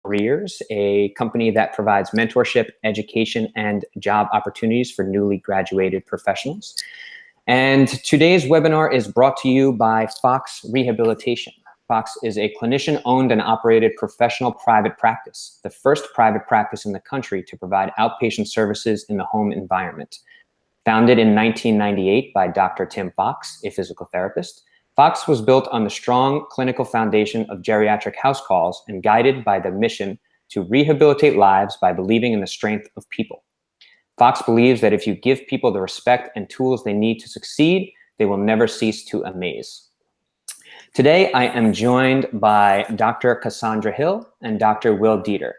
Careers, a company that provides mentorship, education, and job opportunities for newly graduated professionals. And today's webinar is brought to you by Fox Rehabilitation. Fox is a clinician-owned and operated professional private practice, the first private practice in the country to provide outpatient services in the home environment. Founded in 1998 by Dr. Tim Fox, a physical therapist, Fox was built on the strong clinical foundation of geriatric house calls and guided by the mission to rehabilitate lives by believing in the strength of people. Fox believes that if you give people the respect and tools they need to succeed, they will never cease to amaze. Today, I am joined by Dr. Cassandra Hill and Dr. Will Dieter.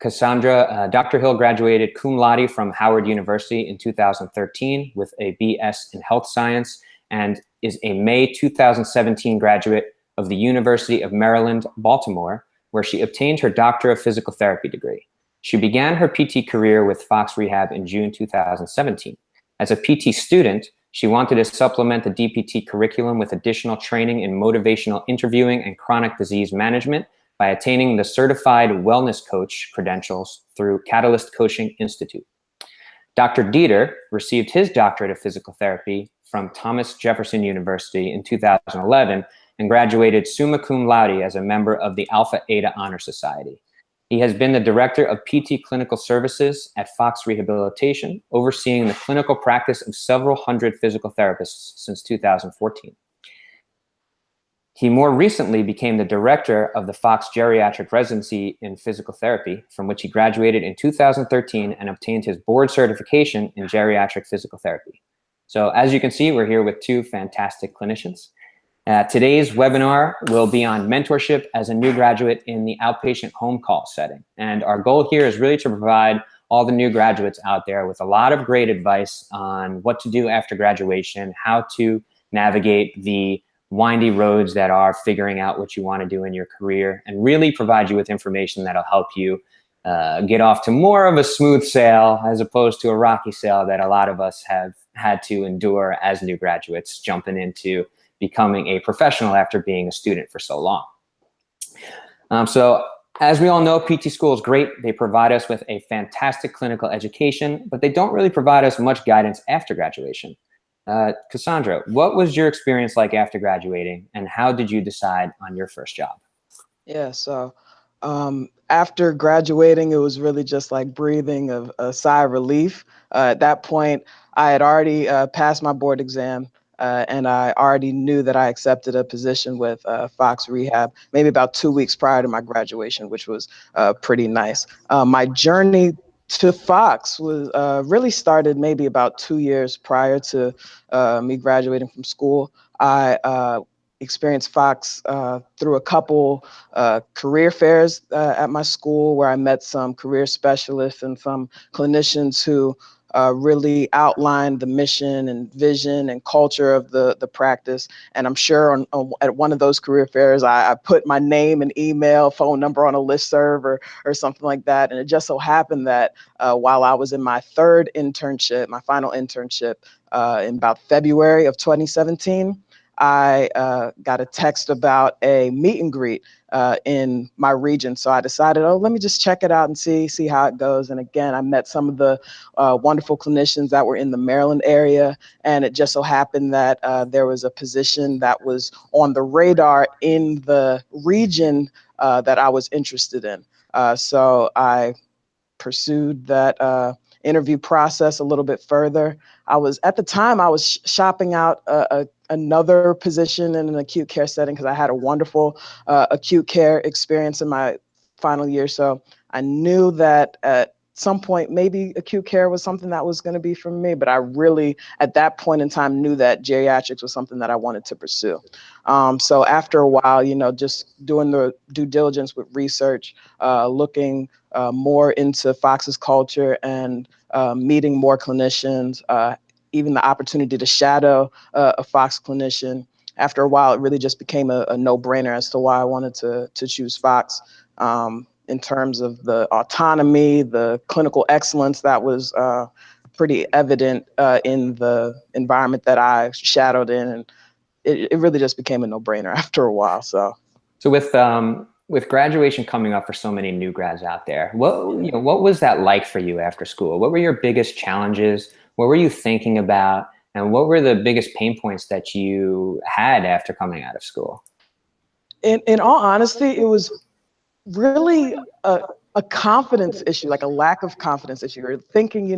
Dr. Hill graduated cum laude from Howard University in 2013 with a BS in health science and is a May 2017 graduate of the University of Maryland, Baltimore, where she obtained her Doctor of Physical Therapy degree. She began her PT career with Fox Rehab in June 2017. As a PT student, she wanted to supplement the DPT curriculum with additional training in motivational interviewing and chronic disease management by attaining the Certified Wellness Coach credentials through Catalyst Coaching Institute. Dr. Dieter received his doctorate of physical therapy from Thomas Jefferson University in 2011 and graduated summa cum laude as a member of the Alpha Eta Honor Society. He has been the director of PT clinical services at Fox Rehabilitation, overseeing the clinical practice of several hundred physical therapists since 2014. He more recently became the director of the Fox Geriatric Residency in Physical Therapy, from which he graduated in 2013 and obtained his board certification in geriatric physical therapy. So as you can see, we're here with two fantastic clinicians. Today's webinar will be on mentorship as a new graduate in the outpatient home call setting. And our goal here is really to provide all the new graduates out there with a lot of great advice on what to do after graduation, how to navigate the windy roads that are figuring out what you want to do in your career, and really provide you with information that'll help you get off to more of a smooth sail as opposed to a rocky sail that a lot of us have had to endure as new graduates jumping into becoming a professional after being a student for so long. So as we all know, PT school is great. They provide us with a fantastic clinical education, but they don't really provide us much guidance after graduation. Cassandra, what was your experience like after graduating, and how did you decide on your first job? Yeah, so after graduating, it was really just like breathing a sigh of relief. At that point, I had already passed my board exam, and I already knew that I accepted a position with Fox Rehab maybe about 2 weeks prior to my graduation, which was pretty nice. My journey to Fox was really started maybe about 2 years prior to me graduating from school. I experienced Fox through a couple career fairs at my school, where I met some career specialists and some clinicians who really outlined the mission and vision and culture of the practice. And I'm sure at one of those career fairs, I put my name and email, phone number on a listserv or something like that. And it just so happened that while I was in my third internship, my final internship in about February of 2017, I got a text about a meet and greet in my region. So I decided, let me just check it out and see how it goes. And again, I met some of the wonderful clinicians that were in the Maryland area. And it just so happened that there was a position that was on the radar in the region that I was interested in. So I pursued that interview process a little bit further. At the time, I was shopping out another position in an acute care setting because I had a wonderful acute care experience in my final year. So I knew that at some point, maybe acute care was something that was going to be for me, but I really, at that point in time, knew that geriatrics was something that I wanted to pursue. So after a while, just doing the due diligence with research, looking more into Fox's culture and meeting more clinicians, even the opportunity to shadow a Fox clinician. After a while, it really just became a no-brainer as to why I wanted to choose Fox. In terms of the autonomy, the clinical excellence that was pretty evident in the environment that I shadowed in. And it really just became a no-brainer after a while. So with with graduation coming up for so many new grads out there, what was that like for you after school? What were your biggest challenges? What were you thinking about? And what were the biggest pain points that you had after coming out of school? In all honesty, it was really a confidence issue, like a lack of confidence issue, or thinking,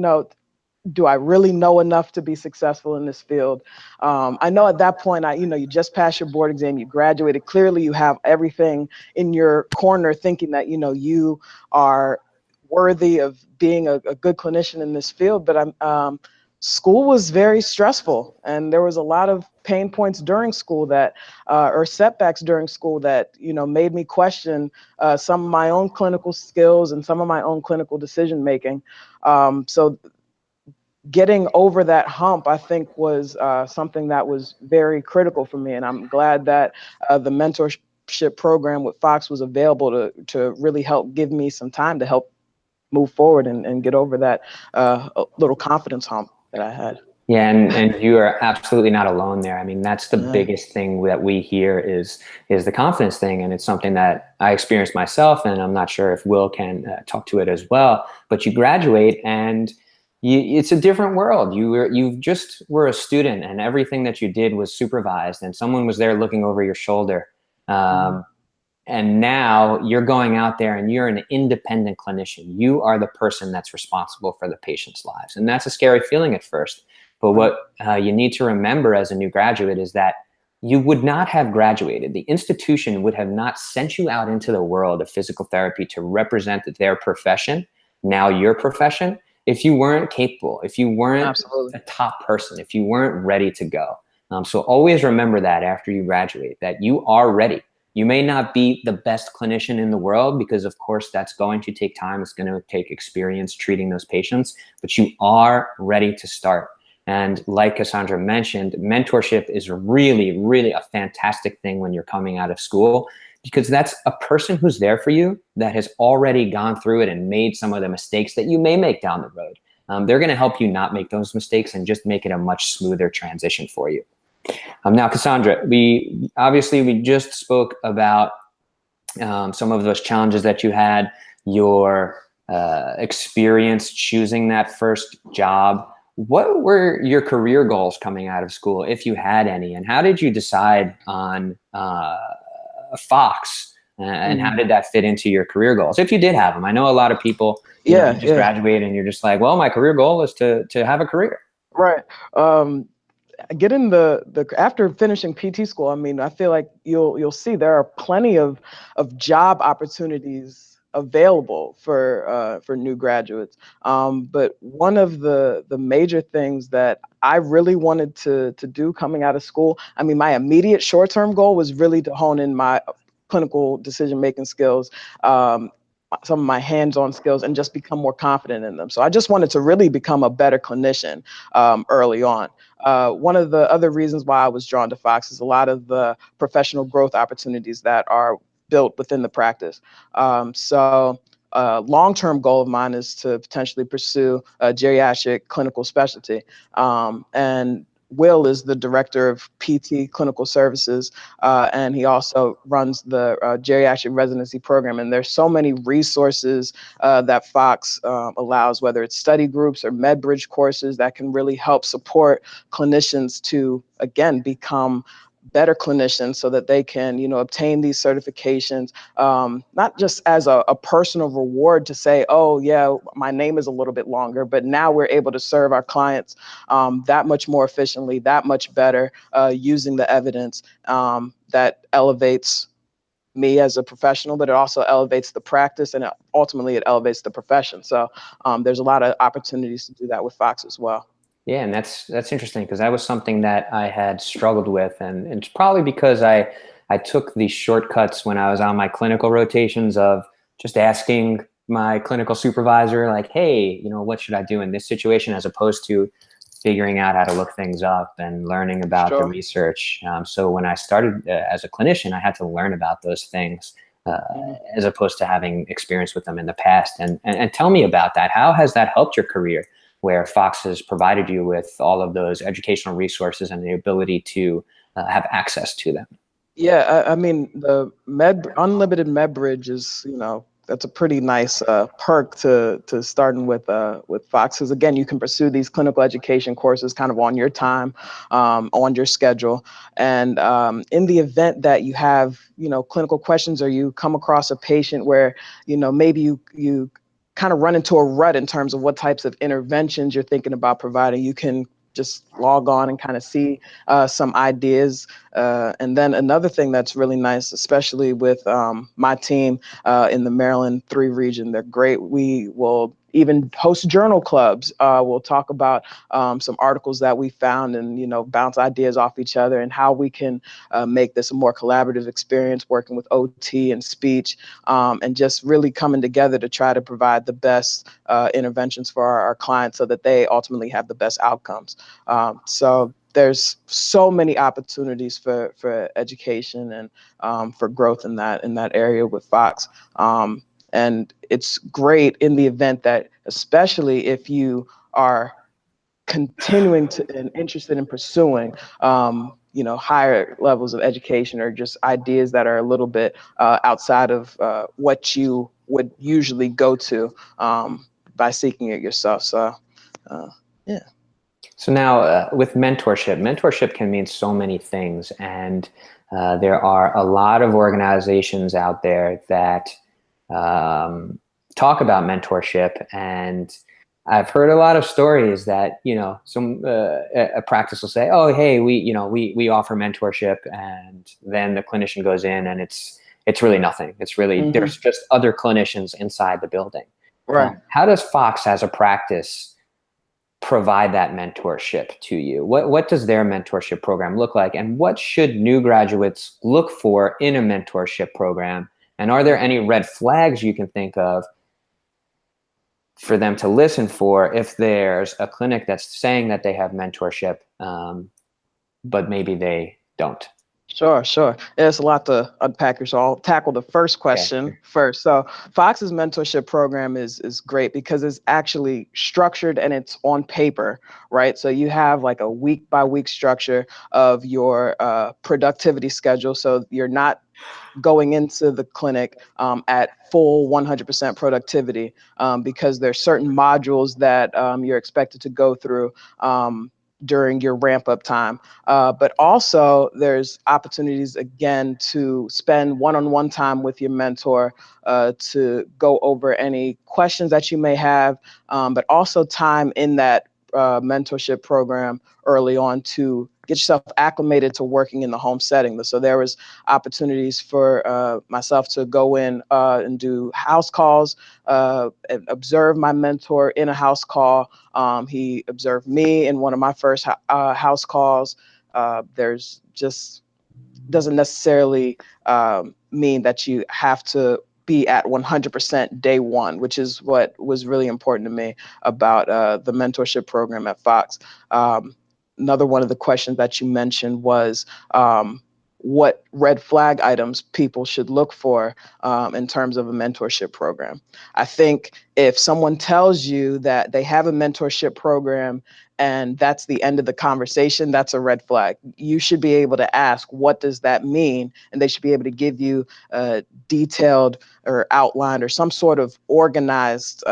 do I really know enough to be successful in this field? I know at that point, you just passed your board exam, you graduated. Clearly, you have everything in your corner, thinking that you are worthy of being a good clinician in this field. But school was very stressful, and there was a lot of pain points during school that, or setbacks during school that made me question some of my own clinical skills and some of my own clinical decision making. So getting over that hump, I think, was something that was very critical for me. And I'm glad that the mentorship program with Fox was available to really help give me some time to help move forward and get over that little confidence hump that I had. Yeah, and you are absolutely not alone there. I mean, that's the biggest thing that we hear is the confidence thing, and it's something that I experienced myself, and I'm not sure if Will can talk to it as well. But you graduate, and it's a different world. You just were a student, and everything that you did was supervised, and someone was there looking over your shoulder. And now you're going out there and you're an independent clinician. You are the person that's responsible for the patient's lives. And that's a scary feeling at first. But what you need to remember as a new graduate is that you would not have graduated. The institution would have not sent you out into the world of physical therapy to represent their profession, now your profession, if you weren't capable, if you weren't a top person, if you weren't ready to go. So always remember that after you graduate, that you are ready. You may not be the best clinician in the world because, of course, that's going to take time. It's going to take experience treating those patients, but you are ready to start. And like Cassandra mentioned, mentorship is really, really a fantastic thing when you're coming out of school, because that's a person who's there for you that has already gone through it and made some of the mistakes that you may make down the road. They're going to help you not make those mistakes and just make it a much smoother transition for you. Now, Cassandra, we just spoke about some of those challenges that you had, your experience choosing that first job. What were your career goals coming out of school, if you had any, and how did you decide on Fox, and how did that fit into your career goals, if you did have them? I know a lot of people, you just graduate and you're just like, well, my career goal is to have a career. Right. Getting after finishing PT school, I mean, I feel like you'll see there are plenty of job opportunities available for new graduates. But one of the major things that I really wanted to do coming out of school, I mean, my immediate short-term goal was really to hone in my clinical decision-making skills, some of my hands-on skills, and just become more confident in them. So I just wanted to really become a better clinician early on. One of the other reasons why I was drawn to Fox is a lot of the professional growth opportunities that are built within the practice. So a long-term goal of mine is to potentially pursue a geriatric clinical specialty. And Will is the director of PT clinical services, and he also runs the geriatric residency program. And there's so many resources that Fox allows, whether it's study groups or MedBridge courses, that can really help support clinicians to, again, become better clinicians so that they can, obtain these certifications, not just as a personal reward to say, oh, yeah, my name is a little bit longer, but now we're able to serve our clients that much more efficiently, that much better, using the evidence that elevates me as a professional, but it also elevates the practice, and ultimately it elevates the profession. So there's a lot of opportunities to do that with Fox as well. Yeah, and that's interesting, because that was something that I had struggled with, and it's probably because I took these shortcuts when I was on my clinical rotations of just asking my clinical supervisor, like, hey, what should I do in this situation, as opposed to figuring out how to look things up and learning about the research. So when I started as a clinician, I had to learn about those things as opposed to having experience with them in the past. And tell me about that. How has that helped your career, where Fox has provided you with all of those educational resources and the ability to have access to them? Yeah, I mean, the unlimited med is, that's a pretty nice perk to starting with Fox. Because again, you can pursue these clinical education courses kind of on your time, on your schedule. And in the event that you have, clinical questions, or you come across a patient where, maybe you kind of run into a rut in terms of what types of interventions you're thinking about providing, you can just log on and kind of see some ideas. And then another thing that's really nice, especially with my team in the Maryland 3 region, they're great. We will even host journal clubs. We'll talk about some articles that we found, and bounce ideas off each other, and how we can make this a more collaborative experience, working with OT and speech, and just really coming together to try to provide the best interventions for our clients, so that they ultimately have the best outcomes. So there's so many opportunities for education and for growth in that area with Fox. And it's great in the event that, especially if you are continuing to and interested in pursuing higher levels of education, or just ideas that are a little bit outside of what you would usually go to by seeking it yourself. So yeah. So now with mentorship can mean so many things. And there are a lot of organizations out there that talk about mentorship. And I've heard a lot of stories that, some a practice will say, oh, hey, we offer mentorship. And then the clinician goes in and it's really nothing. It's really, there's just other clinicians inside the building. Right. How does Fox as a practice provide that mentorship to you? What does their mentorship program look like? And what should new graduates look for in a mentorship program? And are there any red flags you can think of for them to listen for if there's a clinic that's saying that they have mentorship, but maybe they don't? Sure. There's a lot to unpack here, so I'll tackle the first question first. So Fox's mentorship program is great because it's actually structured and it's on paper, right? So you have like a week by week structure of your productivity schedule. So you're not going into the clinic at full 100% productivity because there's certain modules that you're expected to go through during your ramp up time. But also there's opportunities again to spend one-on-one time with your mentor to go over any questions that you may have, but also time in that mentorship program early on to get yourself acclimated to working in the home setting. So there was opportunities for myself to go in and do house calls, and observe my mentor in a house call. He observed me in one of my first house calls. There's just doesn't necessarily mean that you have to be at 100% day one, which is what was really important to me about the mentorship program at Fox. Another one of the questions that you mentioned was what red flag items people should look for in terms of a mentorship program. I think if someone tells you that they have a mentorship program and that's the end of the conversation, that's a red flag. You should be able to ask, what does that mean? And they should be able to give you a detailed or outlined or some sort of organized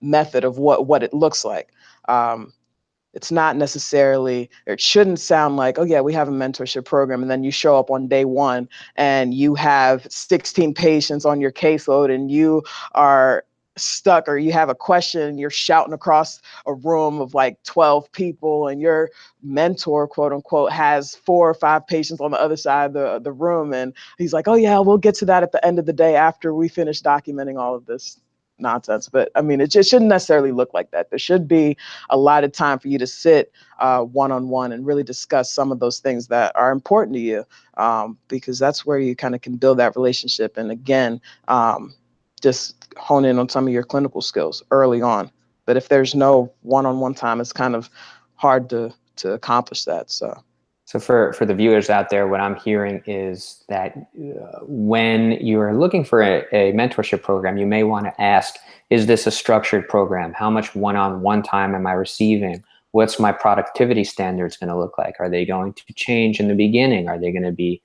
method of what it looks like. It's not necessarily, or it shouldn't sound like, oh yeah, we have a mentorship program, and then you show up on day one and you have 16 patients on your caseload and you are stuck, or you have a question, you're shouting across a room of like 12 people, and your mentor, quote unquote, has 4 or 5 patients on the other side of the room. And he's like, oh yeah, we'll get to that at the end of the day after we finish documenting all of this nonsense. But I mean, it just shouldn't necessarily look like that. There should be a lot of time for you to sit one-on-one and really discuss some of those things that are important to you, because that's where you kind of can build that relationship. And again, just hone in on some of your clinical skills early on. But if there's no one-on-one time, it's kind of hard to accomplish that. So for the viewers out there, what I'm hearing is that when you're looking for a mentorship program, you may want to ask, is this a structured program? How much one-on-one time am I receiving? what's my productivity standards going to look like? Are they going to change in the beginning? Are they going to be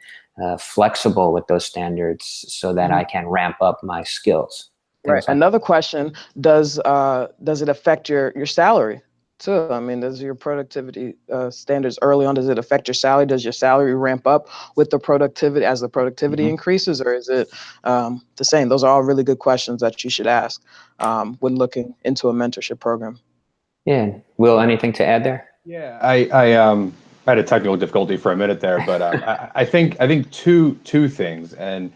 flexible with those standards so that I can ramp up my skills? Right. Another question, does it affect your salary too? I mean, does your productivity standards early on, does it affect your salary? Does your salary ramp up with the productivity as the productivity increases, or is it the same? Those are all really good questions that you should ask when looking into a mentorship program. Yeah. Will, anything to add there? Yeah, I had a technical difficulty for a minute there, but I think two things, and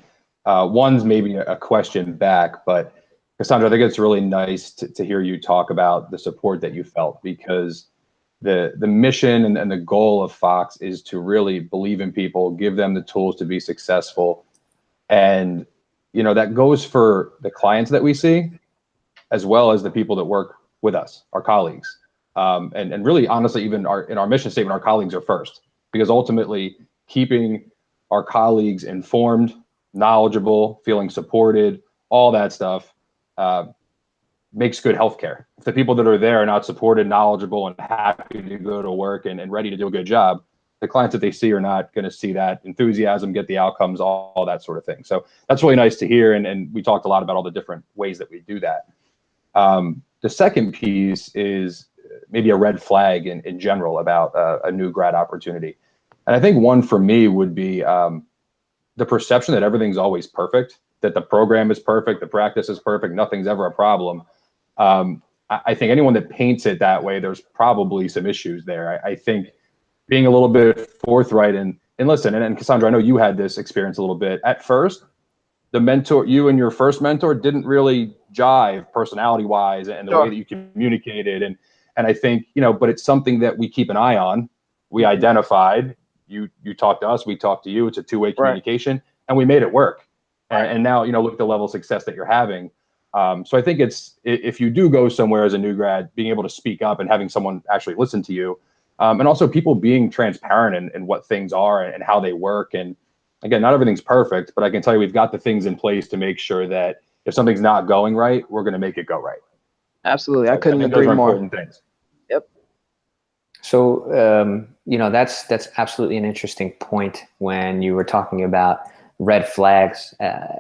one's maybe a question back, but Cassandra, I think it's really nice to hear you talk about the support that you felt, because the mission and the goal of Fox is to really believe in people, give them the tools to be successful, and that goes for the clients that we see, as well as the people that work with us, our colleagues. And really, honestly, even in our mission statement, our colleagues are first, because ultimately keeping our colleagues informed, knowledgeable, feeling supported, all that stuff makes good healthcare. If the people that are there are not supported, knowledgeable, and happy to go to work and ready to do a good job, the clients that they see are not going to see that enthusiasm, get the outcomes, all that sort of thing. So that's really nice to hear. And we talked a lot about all the different ways that we do that. The second piece is maybe a red flag in general about a new grad opportunity. And I think one for me would be the perception that everything's always perfect, that the program is perfect, the practice is perfect, nothing's ever a problem. I think anyone that paints it that way, there's probably some issues there. I think being a little bit forthright and listen, and Cassandra, I know you had this experience a little bit. At first, you and your first mentor didn't really jive personality wise and the way that you communicated. And I think, but it's something that we keep an eye on. We identified, you talk to us, we talk to you. It's a two-way communication, and we made it work. And now, look at the level of success that you're having. So I think if you do go somewhere as a new grad, being able to speak up and having someone actually listen to you, and also people being transparent in what things are and how they work. And again, not everything's perfect, but I can tell you we've got the things in place to make sure that if something's not going right, we're going to make it go right. Absolutely. I couldn't agree more. Important things. Yep. So, that's absolutely an interesting point when you were talking about red flags.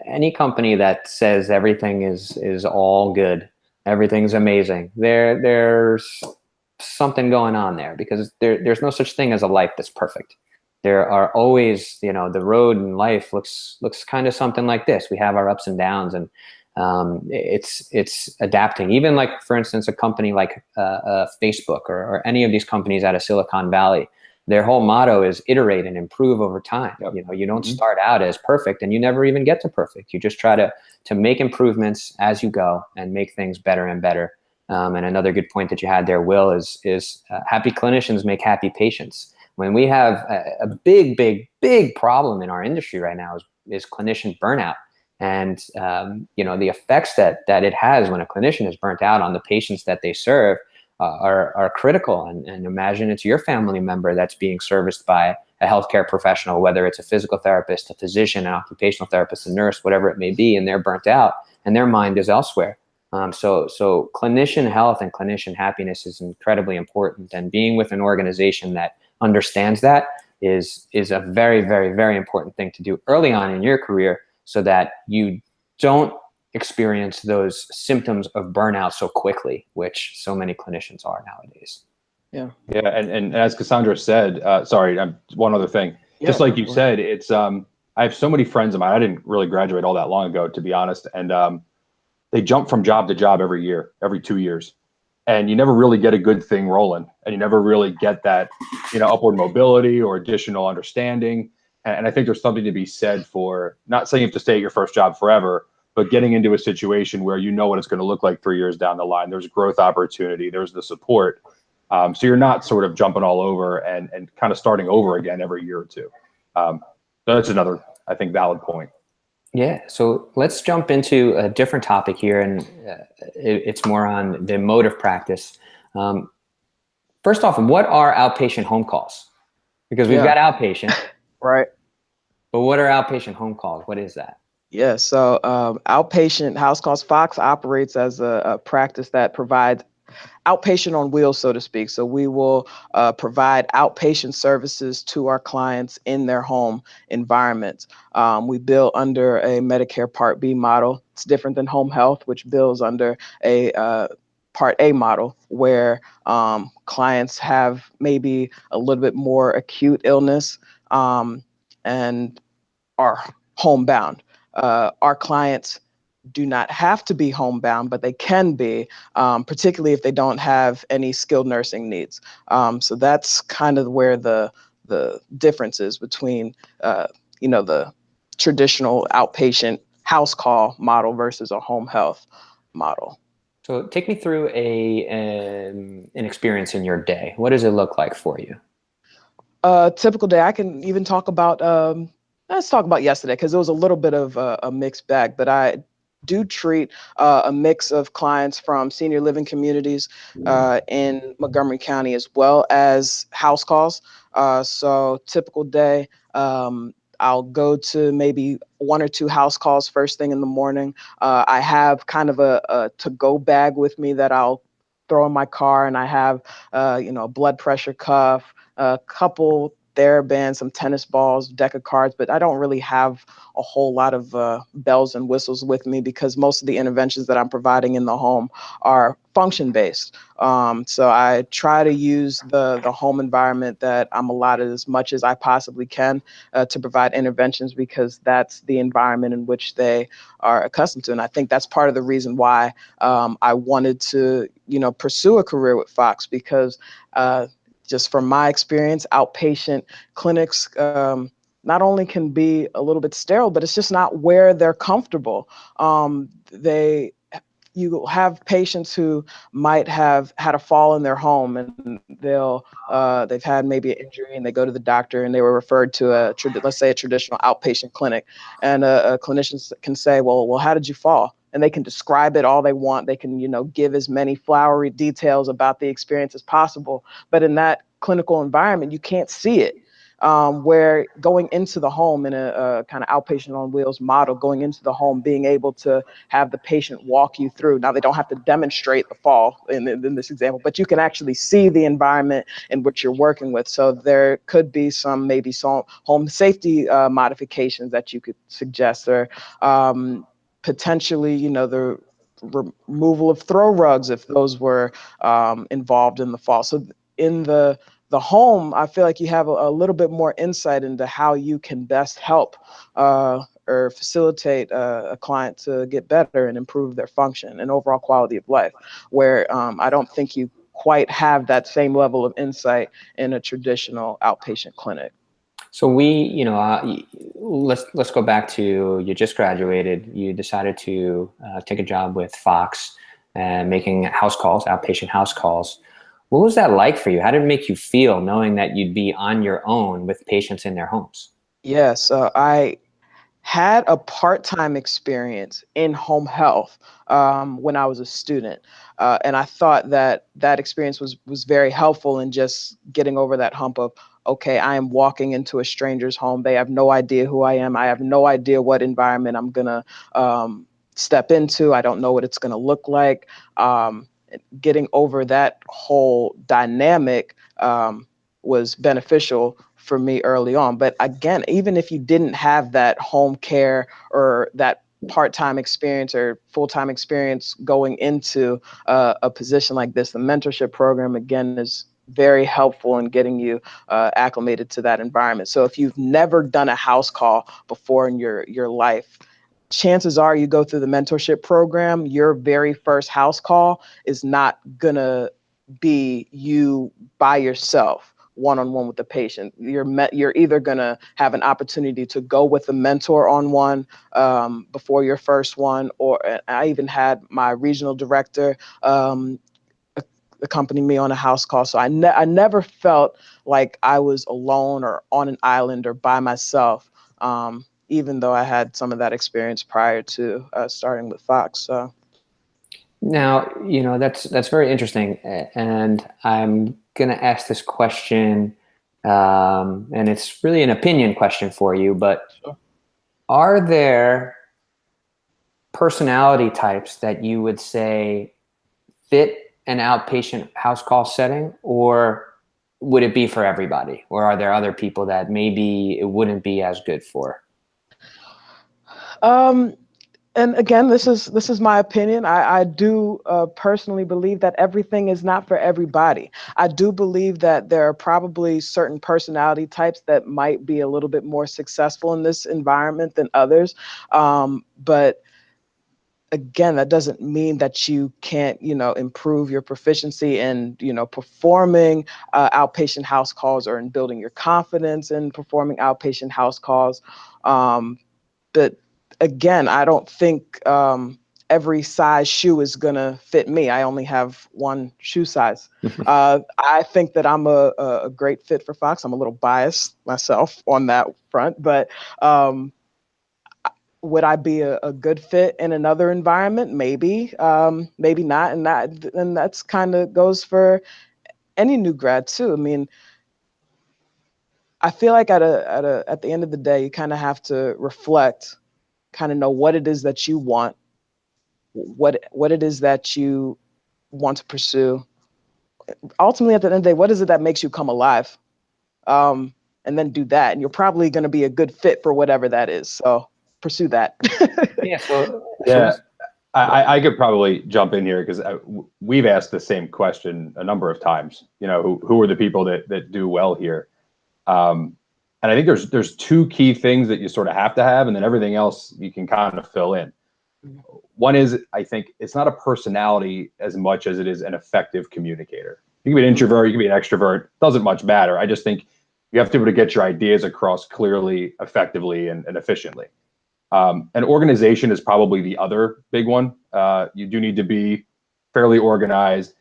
Any company that says everything is all good, everything's amazing, there's something going on there, because there's no such thing as a life that's perfect. There are always, the road in life looks kind of something like this. We have our ups and downs, and it's adapting. Even like, for instance, a company like Facebook or any of these companies out of Silicon Valley, their whole motto is iterate and improve over time. Yep. You don't start out as perfect, and you never even get to perfect. You just try to make improvements as you go and make things better and better. And another good point that you had there, Will, is happy clinicians make happy patients. When we have a big problem in our industry right now is clinician burnout. And, the effects that it has when a clinician is burnt out on the patients that they serve are critical. And imagine it's your family member that's being serviced by a healthcare professional, whether it's a physical therapist, a physician, an occupational therapist, a nurse, whatever it may be, and they're burnt out and their mind is elsewhere. So clinician health and clinician happiness is incredibly important. And being with an organization that understands that is a very, very, very important thing to do early on in your career, so that you don't experience those symptoms of burnout so quickly, which so many clinicians are nowadays. Yeah. And as Cassandra said, one other thing, just like you said, it's, I have so many friends of mine. I didn't really graduate all that long ago, to be honest. And they jump from job to job every year, every 2 years. And you never really get a good thing rolling, and you never really get that, upward mobility or additional understanding. And I think there's something to be said for, not saying you have to stay at your first job forever, but getting into a situation where you know what it's going to look like 3 years down the line. There's growth opportunity, there's the support. So you're not sort of jumping all over and kind of starting over again every year or two. So that's another, I think, valid point. Yeah, so let's jump into a different topic here, and it's more on the mode of practice. First off, what are outpatient home calls? Because we've got outpatient. Right. But what are outpatient home calls? What is that? Yeah, so outpatient house calls, Fox operates as a practice that provides outpatient on wheels, so to speak. So we will provide outpatient services to our clients in their home environments. We bill under a Medicare Part B model. It's different than home health, which bills under a Part A model, where clients have maybe a little bit more acute illness and are homebound. Our clients do not have to be homebound, but they can be, particularly if they don't have any skilled nursing needs. So that's kind of where the difference is between, the traditional outpatient house call model versus a home health model. So take me through an experience in your day. What does it look like for you? Typical day. I can even talk about, let's talk about yesterday, because it was a little bit of a mixed bag, but I do treat a mix of clients from senior living communities in Montgomery County, as well as house calls. So typical day, I'll go to maybe 1 or 2 house calls first thing in the morning. I have kind of a to-go bag with me that I'll throw in my car, and I have, a blood pressure cuff, a couple TheraBands, some tennis balls, deck of cards, but I don't really have a whole lot of bells and whistles with me, because most of the interventions that I'm providing in the home are function based. So I try to use the home environment that I'm allotted as much as I possibly can to provide interventions, because that's the environment in which they are accustomed to. And I think that's part of the reason why I wanted to, pursue a career with Fox, because just from my experience, outpatient clinics not only can be a little bit sterile, but it's just not where they're comfortable. You have patients who might have had a fall in their home, and they've had maybe an injury, and they go to the doctor, and they were referred to let's say a traditional outpatient clinic, and a clinician can say, well, how did you fall? And they can describe it all they want. They can, give as many flowery details about the experience as possible. But in that clinical environment, you can't see it. Where going into the home in a kind of outpatient on wheels model, going into the home, being able to have the patient walk you through. Now, they don't have to demonstrate the fall in this example, but you can actually see the environment in which you're working with. So there could be maybe some home safety modifications that you could suggest, or potentially, the removal of throw rugs if those were involved in the fall. So in the home, I feel like you have a little bit more insight into how you can best help or facilitate a client to get better and improve their function and overall quality of life, where I don't think you quite have that same level of insight in a traditional outpatient clinic. So let's go back to, you just graduated. You decided to take a job with Fox and making house calls, outpatient house calls. What was that like for you? How did it make you feel knowing that you'd be on your own with patients in their homes? Yes, I had a part-time experience in home health when I was a student. And I thought that experience was very helpful in just getting over that hump of, okay, I am walking into a stranger's home. They have no idea who I am. I have no idea what environment I'm gonna step into. I don't know what it's gonna look like. Getting over that whole dynamic was beneficial for me early on. But again, even if you didn't have that home care or that part-time experience or full-time experience going into a position like this, the mentorship program, again, is very helpful in getting you acclimated to that environment. So if you've never done a house call before in your life, chances are you go through the mentorship program, your very first house call is not gonna be you by yourself, one-on-one with the patient. You're either gonna have an opportunity to go with a mentor on one before your first one, or I even had my regional director accompany me on a house call. So I never felt like I was alone or on an island or by myself. Even though I had some of that experience prior to starting with Fox. So now, that's very interesting, and I'm gonna ask this question, and it's really an opinion question for you. But sure. Are there personality types that you would say fit an outpatient house call setting, or would it be for everybody? Or are there other people that maybe it wouldn't be as good for? And again, this is my opinion. I do personally believe that everything is not for everybody. I do believe that there are probably certain personality types that might be a little bit more successful in this environment than others. But again, that doesn't mean that you can't, improve your proficiency in, performing outpatient house calls, or in building your confidence in performing outpatient house calls. But again, I don't think every size shoe is gonna fit me. I only have one shoe size. I think that I'm a great fit for Fox. I'm a little biased myself on that front, but would I be a good fit in another environment? Maybe, maybe not. And that's kind of goes for any new grad too. I mean, I feel like at the end of the day, you kind of have to reflect, kind of know what it is that you want, what it is that you want to pursue. Ultimately, at the end of the day, what is it that makes you come alive? And then do that, and you're probably going to be a good fit for whatever that is. So pursue that. Yeah. So Yeah, I could probably jump in here because we've asked the same question a number of times. Who are the people that do well here? And I think there's two key things that you sort of have to have, and then everything else you can kind of fill in. One is, I think it's not a personality as much as it is an effective communicator. You can be an introvert, you can be an extrovert, doesn't much matter. I just think you have to be able to get your ideas across clearly, effectively, and efficiently. And organization is probably the other big one. You do need to be fairly organized.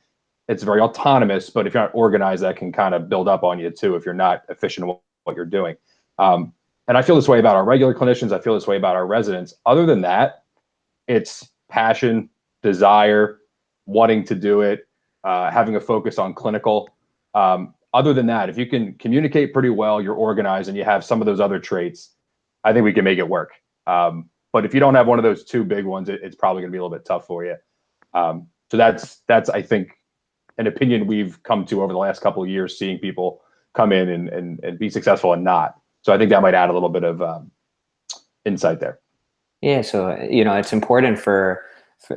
It's very autonomous, but if you're not organized, that can kind of build up on you too if you're not efficient in what you're doing. And I feel this way about our regular clinicians. I feel this way about our residents. Other than that, it's passion, desire, wanting to do it, having a focus on clinical. Other than that, if you can communicate pretty well, you're organized, and you have some of those other traits, I think we can make it work. But if you don't have one of those two big ones, it's probably going to be a little bit tough for you. So that's I think an opinion we've come to over the last couple of years, seeing people come in and be successful and not. So I think that might add a little bit of insight there. Yeah, so it's important for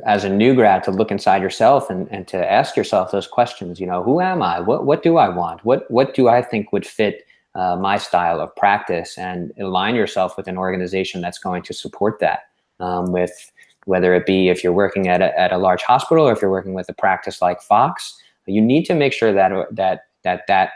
as a new grad to look inside yourself and to ask yourself those questions. Who am I? What do I want? What do I think would fit my style of practice, and align yourself with an organization that's going to support that. With whether it be if you're working at a large hospital, or if you're working with a practice like Fox, you need to make sure that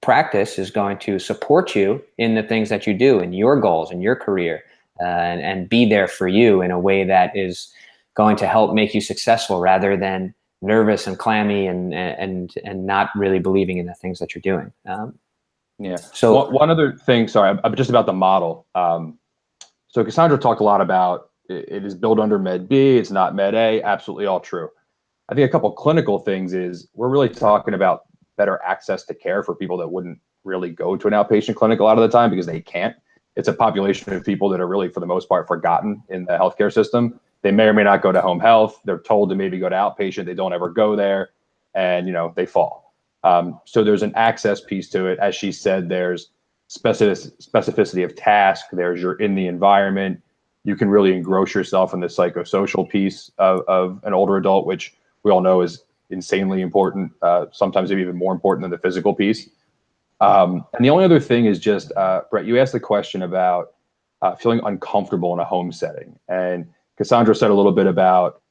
practice is going to support you in the things that you do, in your goals, in your career. And be there for you in a way that is going to help make you successful, rather than nervous and clammy and not really believing in the things that you're doing. Yeah. So one other thing, sorry, just about the model. So Cassandra talked a lot about it is built under Med B, it's not Med A. Absolutely all true. I think a couple clinical things is we're really talking about better access to care for people that wouldn't really go to an outpatient clinic a lot of the time because they can't. It's a population of people that are really, for the most part, forgotten in the healthcare system. They may or may not go to home health. They're told to maybe go to outpatient. They don't ever go there, and they fall. So there's an access piece to it. As she said, there's specificity of task. There's you're in the environment. You can really engross yourself in the psychosocial piece of an older adult, which we all know is insanely important. Sometimes maybe even more important than the physical piece. And the only other thing is just, Brett, you asked the question about feeling uncomfortable in a home setting. And Cassandra said a little bit about,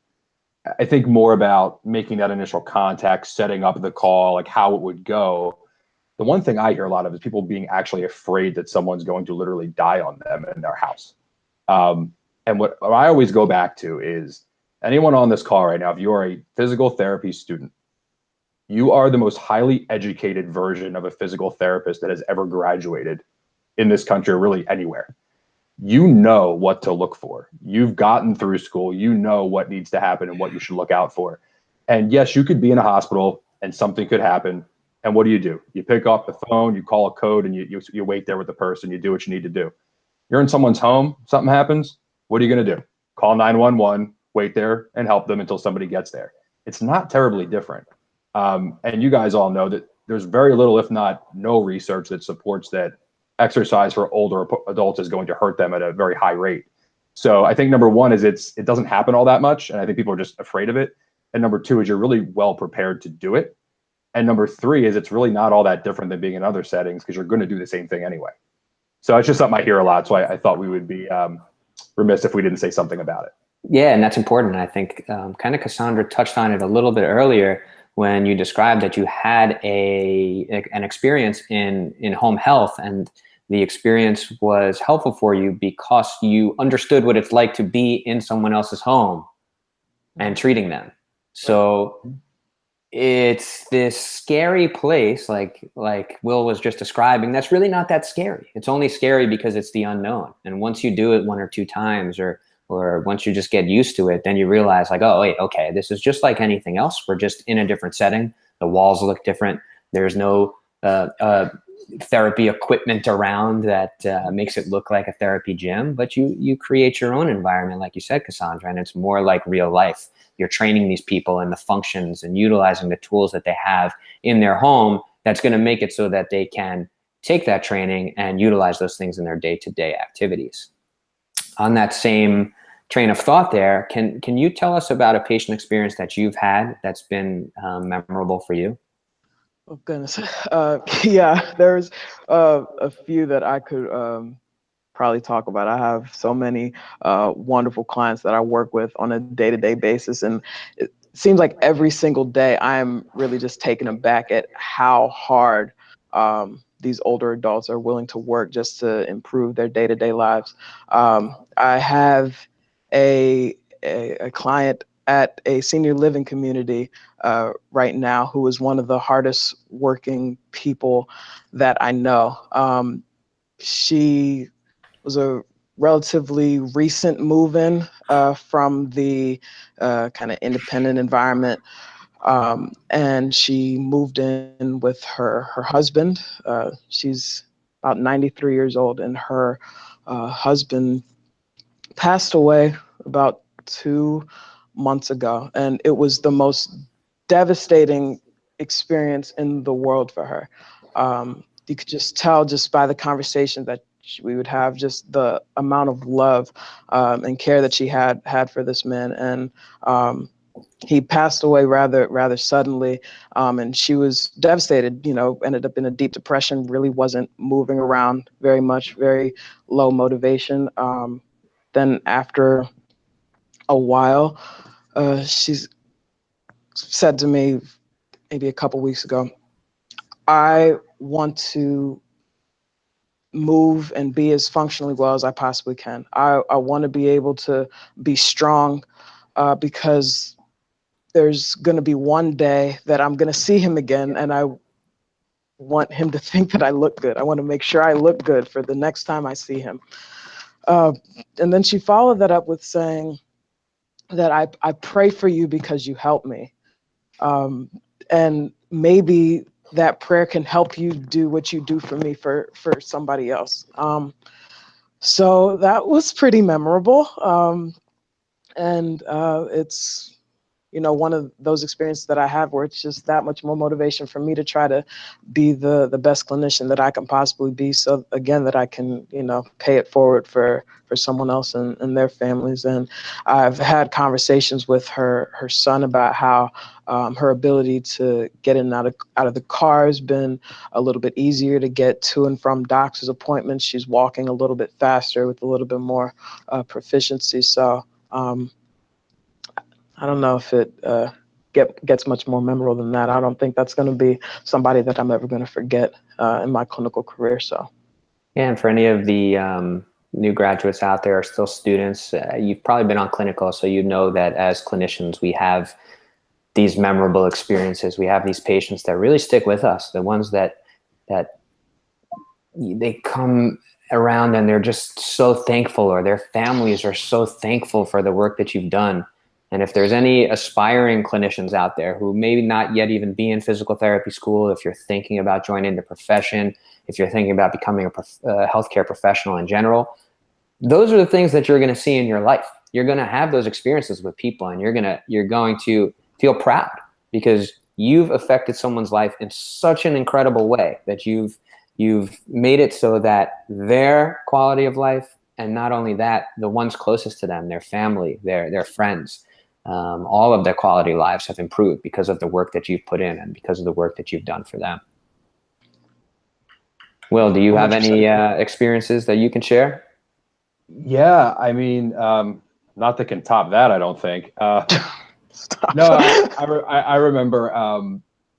I think more about making that initial contact, setting up the call, like how it would go. The one thing I hear a lot of is people being actually afraid that someone's going to literally die on them in their house. And what I always go back to is anyone on this call right now, if you're a physical therapy student, you are the most highly educated version of a physical therapist that has ever graduated in this country, or really anywhere. You know what to look for. You've gotten through school. You know what needs to happen and what you should look out for. And yes, you could be in a hospital and something could happen. And what do? You pick up the phone, you call a code, and you wait there with the person. You do what you need to do. You're in someone's home, something happens. What are you going to do? Call 911, wait there, and help them until somebody gets there. it's not terribly different. And you guys all know that there's very little, if not no research that supports that exercise for older adults is going to hurt them at a very high rate. So I think number one is it doesn't happen all that much. And I think people are just afraid of it. And number two is you're really well prepared to do it. And number three is it's really not all that different than being in other settings because you're going to do the same thing anyway. So it's just something I hear a lot. So I thought we would be remiss if we didn't say something about it. Yeah, and that's important. I think kind of Cassandra touched on it a little bit earlier when you described that you had an experience in home health, and the experience was helpful for you because you understood what it's like to be in someone else's home and treating them. So it's this scary place, like Will was just describing, that's really not that scary. It's only scary because it's the unknown. And once you do it one or two times, or once you just get used to it, then you realize like, oh, wait, okay, this is just like anything else. We're just in a different setting. The walls look different. There's no therapy equipment around that makes it look like a therapy gym, but you create your own environment, like you said, Cassandra, and it's more like real life. You're training these people in the functions and utilizing the tools that they have in their home. That's going to make it so that they can take that training and utilize those things in their day-to-day activities. On that same train of thought there, can you tell us about a patient experience that you've had that's been memorable for you? Oh, goodness. Yeah, there's a few that I could probably talk about. I have so many wonderful clients that I work with on a day-to-day basis. And it seems like every single day I'm really just taken aback at how hard these older adults are willing to work just to improve their day-to-day lives. I have a client at a senior living community right now who is one of the hardest working people that I know. She was a relatively recent move-in from the kind of independent environment. And she moved in with her husband. She's about 93 years old, and her husband passed away about 2 months ago. And it was the most devastating experience in the world for her. You could just tell just by the conversation that we would have, just the amount of love and care that she had for this man. And he passed away rather suddenly, and she was devastated, ended up in a deep depression, really wasn't moving around very much, very low motivation. Then after a while, she's said to me maybe a couple weeks ago, I want to move and be as functionally well as I possibly can. I want to be able to be strong because there's going to be one day that I'm going to see him again, and I want him to think that I look good. I want to make sure I look good for the next time I see him. And then she followed that up with saying that I pray for you because you help me. And maybe that prayer can help you do what you do for me for somebody else. So that was pretty memorable. And it's, one of those experiences that I have where it's just that much more motivation for me to try to be the best clinician that I can possibly be. So again, that I can, pay it forward for someone else and their families. And I've had conversations with her son about how her ability to get in and out of the car has been a little bit easier to get to and from doctor's appointments. She's walking a little bit faster with a little bit more proficiency. So I don't know if it gets much more memorable than that. I don't think that's going to be somebody that I'm ever going to forget in my clinical career. So, yeah, and for any of the new graduates out there or still students, you've probably been on clinical, so you know that as clinicians, we have these memorable experiences. We have these patients that really stick with us, the ones that they come around and they're just so thankful, or their families are so thankful for the work that you've done. And if there's any aspiring clinicians out there who may not yet even be in physical therapy school, if you're thinking about joining the profession, if you're thinking about becoming a healthcare professional in general, those are the things that you're going to see in your life. You're going to have those experiences with people, and you're going to feel proud because you've affected someone's life in such an incredible way that you've made it so that their quality of life, and not only that, the ones closest to them, their family, their friends, all of their quality lives have improved because of the work that you've put in and because of the work that you've done for them. Will, do you have any experiences that you can share? Yeah, I mean, not that can top that, I don't think. Stop. No, I remember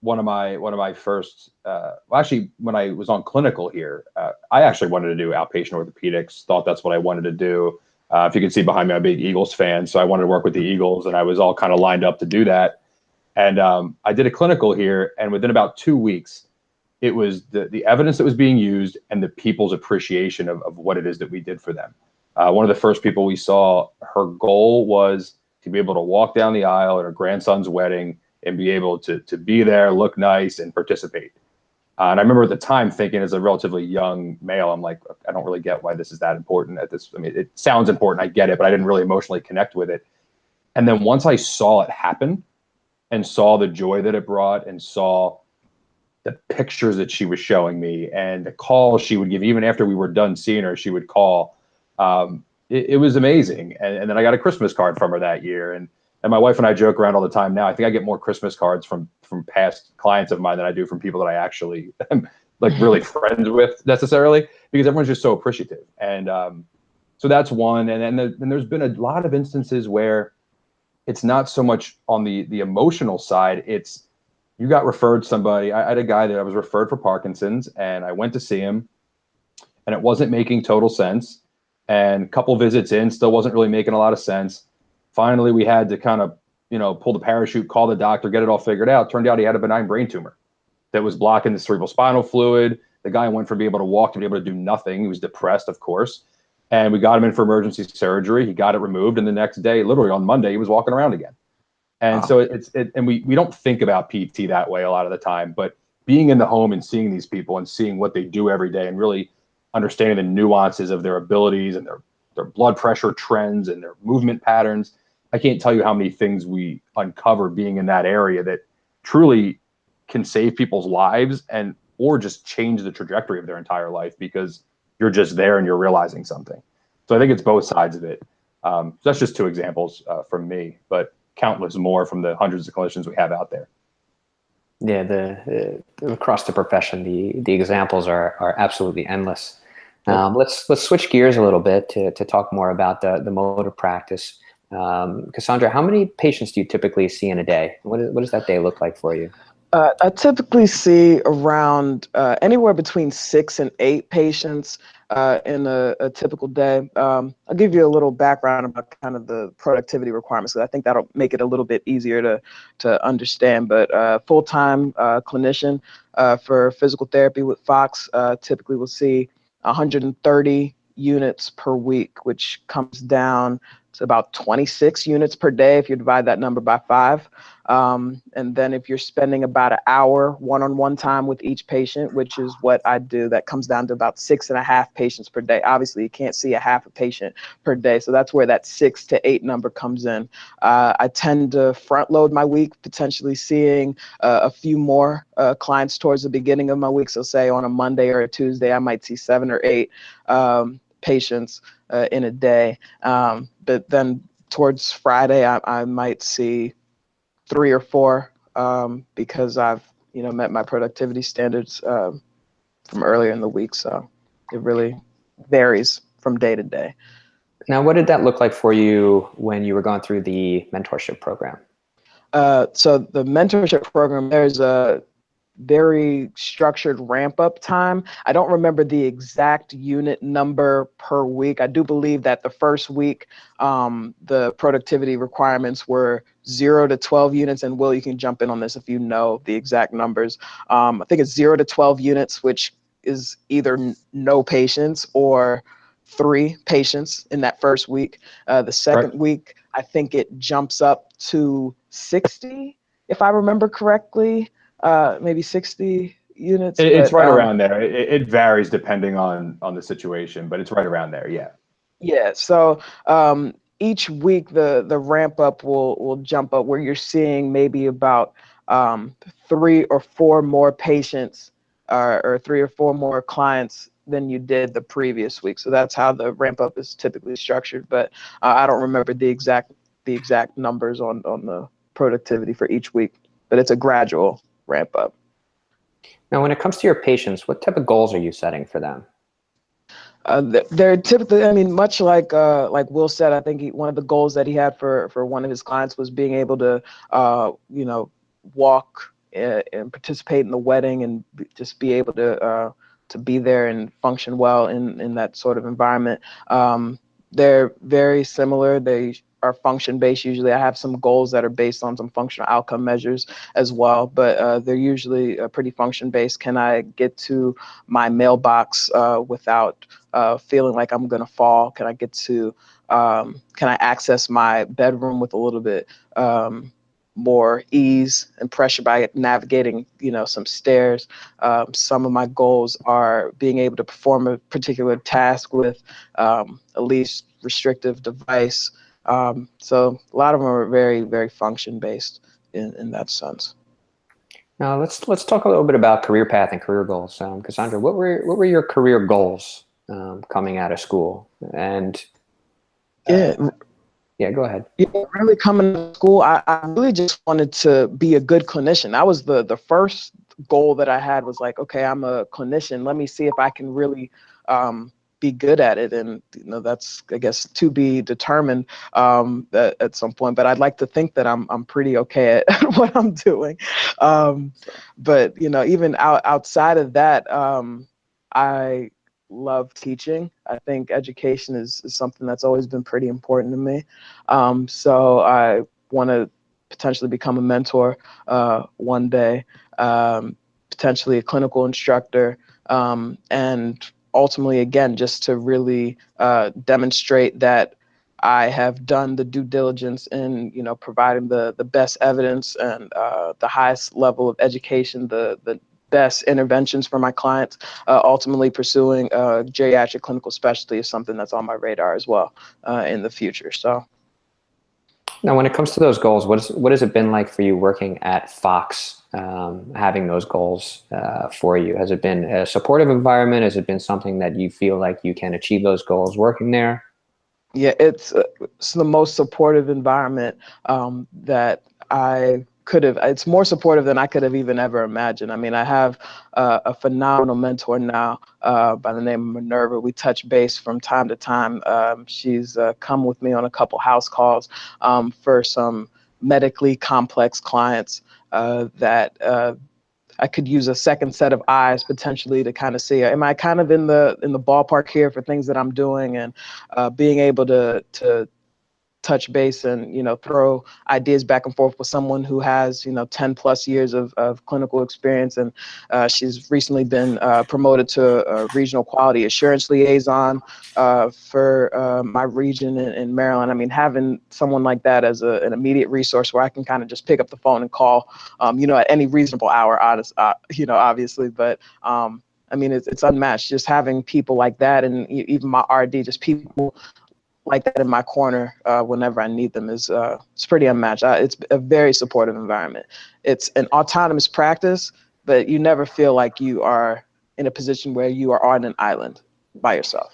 one of my first. Well, actually, when I was on clinical here, I actually wanted to do outpatient orthopedics. Thought that's what I wanted to do. If you can see behind me, I'm a big Eagles fan, so I wanted to work with the Eagles, and I was all kind of lined up to do that. And I did a clinical here, and within about 2 weeks, it was the evidence that was being used and the people's appreciation of what it is that we did for them. One of the first people we saw, her goal was to be able to walk down the aisle at her grandson's wedding and be able to be there, look nice, and participate. And I remember at the time thinking, as a relatively young male, I'm like, I don't really get why this is that important at this. I mean, it sounds important, I get it, but I didn't really emotionally connect with it. And then once I saw it happen and saw the joy that it brought and saw the pictures that she was showing me and the calls she would give, even after we were done seeing her, she would call. It was amazing. And then I got a Christmas card from her that year. And my wife and I joke around all the time now. I think I get more Christmas cards from past clients of mine than I do from people that I actually am like really friends with necessarily, because everyone's just so appreciative. And so that's one. And then there's been a lot of instances where it's not so much on the emotional side. It's, you got referred somebody. I had a guy that I was referred for Parkinson's, and I went to see him, and it wasn't making total sense. And a couple visits in, still wasn't really making a lot of sense. Finally, we had to kind of, pull the parachute, call the doctor, get it all figured out. Turned out he had a benign brain tumor that was blocking the cerebral spinal fluid. The guy went from being able to walk to be able to do nothing. He was depressed, of course. And we got him in for emergency surgery. He got it removed. And the next day, literally on Monday, he was walking around again. And so and we don't think about PT that way a lot of the time, but being in the home and seeing these people and seeing what they do every day and really understanding the nuances of their abilities and their blood pressure trends and their movement patterns. I can't tell you how many things we uncover being in that area that truly can save people's lives or just change the trajectory of their entire life because you're just there and you're realizing something. So I think it's both sides of it. So that's just two examples from me, but countless more from the hundreds of clinicians we have out there. Yeah, the across the profession, the examples are absolutely endless. Let's switch gears a little bit to talk more about the mode of practice. Cassandra, how many patients do you typically see in a day? What does that day look like for you? I typically see around anywhere between 6 and 8 patients in a typical day. I'll give you a little background about kind of the productivity requirements, because I think that'll make it a little bit easier to understand. But full-time clinician for physical therapy with Fox typically will see 130 units per week, which comes down to about 26 units per day if you divide that number by 5. And then if you're spending about an hour one-on-one time with each patient, which is what I do, that comes down to about 6.5 patients per day. Obviously, you can't see a half a patient per day. So that's where that 6 to 8 number comes in. I tend to front load my week, potentially seeing a few more clients towards the beginning of my week. So say on a Monday or a Tuesday, I might see 7 or 8 patients in a day. But then towards Friday, I might see 3 or 4 because I've met my productivity standards from earlier in the week. So it really varies from day to day. Now, what did that look like for you when you were going through the mentorship program? So the mentorship program, there's a very structured ramp up time. I don't remember the exact unit number per week. I do believe that the first week, the productivity requirements were 0 to 12 units. And Will, you can jump in on this if you know the exact numbers. I think it's 0 to 12 units, which is either no patients or 3 patients in that first week. The second week, I think it jumps up to 60, if I remember correctly. Maybe 60 units. It's right around there. It varies depending on the situation, but it's right around there. Yeah. Yeah. So each week the ramp up will jump up, where you're seeing maybe about 3 or 4 more patients or 3 or 4 more clients than you did the previous week. So that's how the ramp up is typically structured. But I don't remember the exact numbers on the productivity for each week, but it's a gradual ramp up. Now, when it comes to your patients, what type of goals are you setting for them? They're typically, I mean, much like Will said, I think one of the goals that he had for one of his clients was being able to, walk and participate in the wedding and just be able to be there and function well in that sort of environment. They're very similar. They are function based. Usually I have some goals that are based on some functional outcome measures as well, but they're usually pretty function based. Can I get to my mailbox without feeling like I'm going to fall? Can I get to, can I access my bedroom with a little bit more ease and pressure by navigating, some stairs? Some of my goals are being able to perform a particular task with a least restrictive device. So a lot of them are very, very function based in that sense. Now let's talk a little bit about career path and career goals. Cassandra, what were your career goals coming out of school? And yeah, go ahead. Yeah, really coming to school, I really just wanted to be a good clinician. That was the first goal that I had, was like, okay, I'm a clinician. Let me see if I can really be good at it. And that's, I guess, to be determined at some point. But I'd like to think that I'm pretty okay at what I'm doing. But even outside of that, I love teaching. I think education is something that's always been pretty important to me. So I want to potentially become a mentor one day, potentially a clinical instructor, and ultimately, again, just to really demonstrate that I have done the due diligence in, providing the best evidence and the highest level of education, the best interventions for my clients. Ultimately pursuing geriatric clinical specialty is something that's on my radar as well in the future. So now, when it comes to those goals, what has it been like for you working at Fox, having those goals for you? Has it been a supportive environment? Has it been something that you feel like you can achieve those goals working there? Yeah, it's the most supportive environment that I could have. It's more supportive than I could have even ever imagined. I mean, I have a phenomenal mentor now by the name of Minerva. We touch base from time to time. She's come with me on a couple house calls for some medically complex clients that I could use a second set of eyes potentially to kind of see, am I kind of in the ballpark here for things that I'm doing, and being able to touch base and throw ideas back and forth with someone who has 10 plus years of clinical experience. And she's recently been promoted to a regional quality assurance liaison for my region in Maryland. I mean, having someone like that as an immediate resource where I can kind of just pick up the phone and call at any reasonable hour, obviously, but I mean, it's unmatched. Just having people like that, and even my RD, just people like that in my corner whenever I need them, is it's pretty unmatched. It's a very supportive environment. It's an autonomous practice, but you never feel like you are in a position where you are on an island by yourself.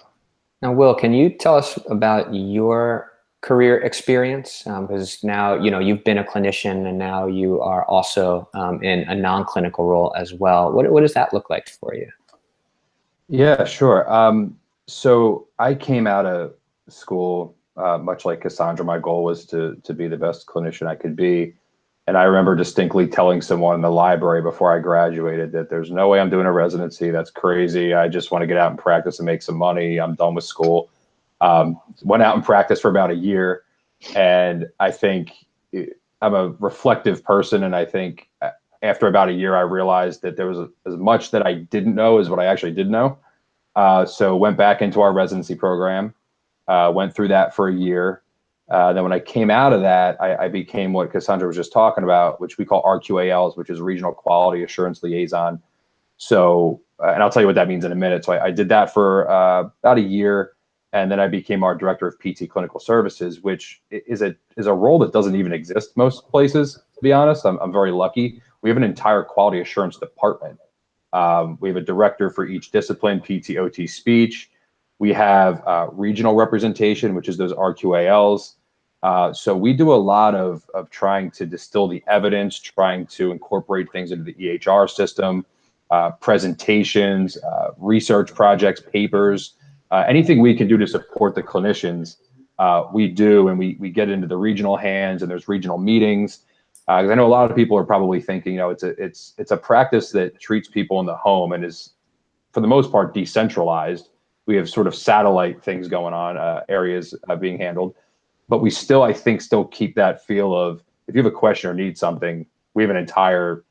Now, Will, can you tell us about your career experience? Because now, you've been a clinician and now you are also in a non-clinical role as well. What does that look like for you? Yeah, sure. So I came out of school, much like Cassandra. My goal was to be the best clinician I could be. And I remember distinctly telling someone in the library before I graduated that there's no way I'm doing a residency. That's crazy. I just want to get out and practice and make some money. I'm done with school. Went out and practiced for about a year. And I think I'm a reflective person. And I think after about a year, I realized that there was as much that I didn't know as what I actually did know. So went back into our residency program, went through that for a year. Then when I came out of that, I became what Cassandra was just talking about, which we call RQALs, which is Regional Quality Assurance Liaison. So, and I'll tell you what that means in a minute. So I did that for about a year. And then I became our director of PT clinical services, which is a role that doesn't even exist most places, to be honest. I'm very lucky. We have an entire quality assurance department. We have a director for each discipline, PT, OT, speech. We have regional representation, which is those RQALs. So we do a lot of trying to distill the evidence, trying to incorporate things into the EHR system, presentations, research projects, papers, anything we can do to support the clinicians, we do, and we get into the regional hands, and there's regional meetings. Because I know a lot of people are probably thinking, it's a practice that treats people in the home and is, for the most part, decentralized. We have sort of satellite things going on, areas being handled, but we still, I think, keep that feel of, if you have a question or need something, we have an entire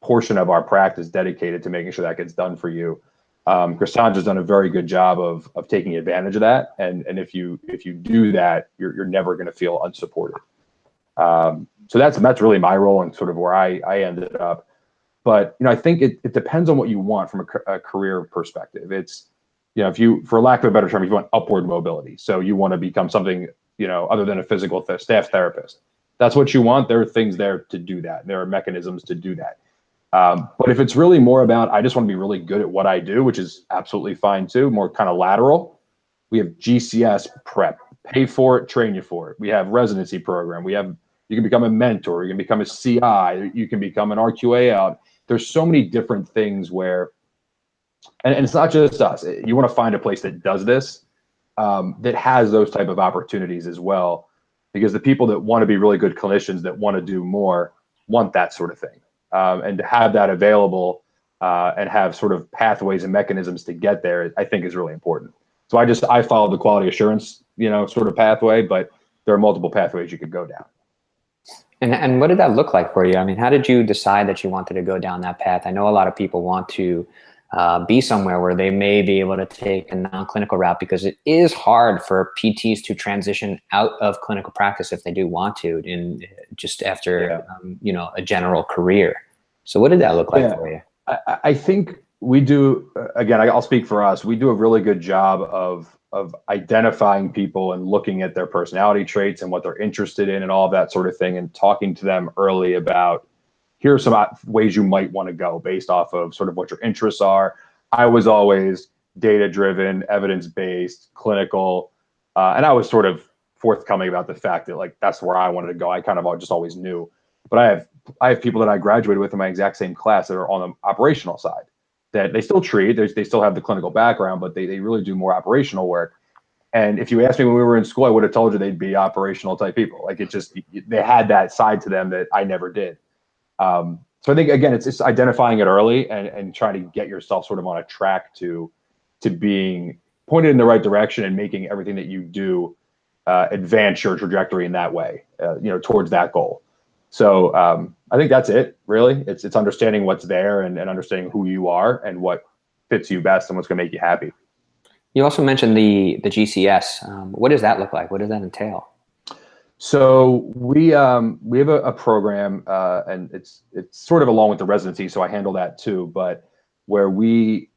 portion of our practice dedicated to making sure that gets done for you. Cassandra's done a very good job of taking advantage of that, and if you do that, you're never going to feel unsupported. So that's really my role and sort of where I ended up. But I think it depends on what you want from a career perspective. It's, if you, for lack of a better term, if you want upward mobility, so you want to become something other than a physical staff therapist, that's what you want. There are things there to do that. There are mechanisms to do that. But if it's really more about, I just want to be really good at what I do, which is absolutely fine too, more kind of lateral, we have GCS prep, pay for it, train you for it. We have residency program. You can become a mentor, you can become a CI, you can become an RQA out. There's so many different things where, and it's not just us, you want to find a place that does this, that has those type of opportunities as well, because the people that want to be really good clinicians that want to do more want that sort of thing. And to have that available and have sort of pathways and mechanisms to get there, I think is really important. So I follow the quality assurance, sort of pathway, but there are multiple pathways you could go down. And what did that look like for you? I mean, how did you decide that you wanted to go down that path? I know a lot of people want to be somewhere where they may be able to take a non-clinical route, because it is hard for PTs to transition out of clinical practice if they do want to, in just after a general career. So what did that look like for you? I think we do, again, I'll speak for us. We do a really good job of identifying people and looking at their personality traits and what they're interested in and all of that sort of thing, and talking to them early about, here are some ways you might want to go based off of sort of what your interests are. I was always data-driven, evidence-based, clinical, and I was sort of forthcoming about the fact that that's where I wanted to go. I kind of just always knew. But I have people that I graduated with in my exact same class that are on the operational side, that they still treat, they still have the clinical background, but they really do more operational work. And if you asked me when we were in school, I would have told you they'd be operational type people. They had that side to them that I never did. So I think, again, it's identifying it early and trying to get yourself sort of on a track to being pointed in the right direction and making everything that you do advance your trajectory in that way, towards that goal. So I think that's it, really. It's understanding what's there and understanding who you are and what fits you best and what's going to make you happy. You also mentioned the GCS. What does that look like? What does that entail? So we have a program, and it's sort of along with the residency, so I handle that too, but where we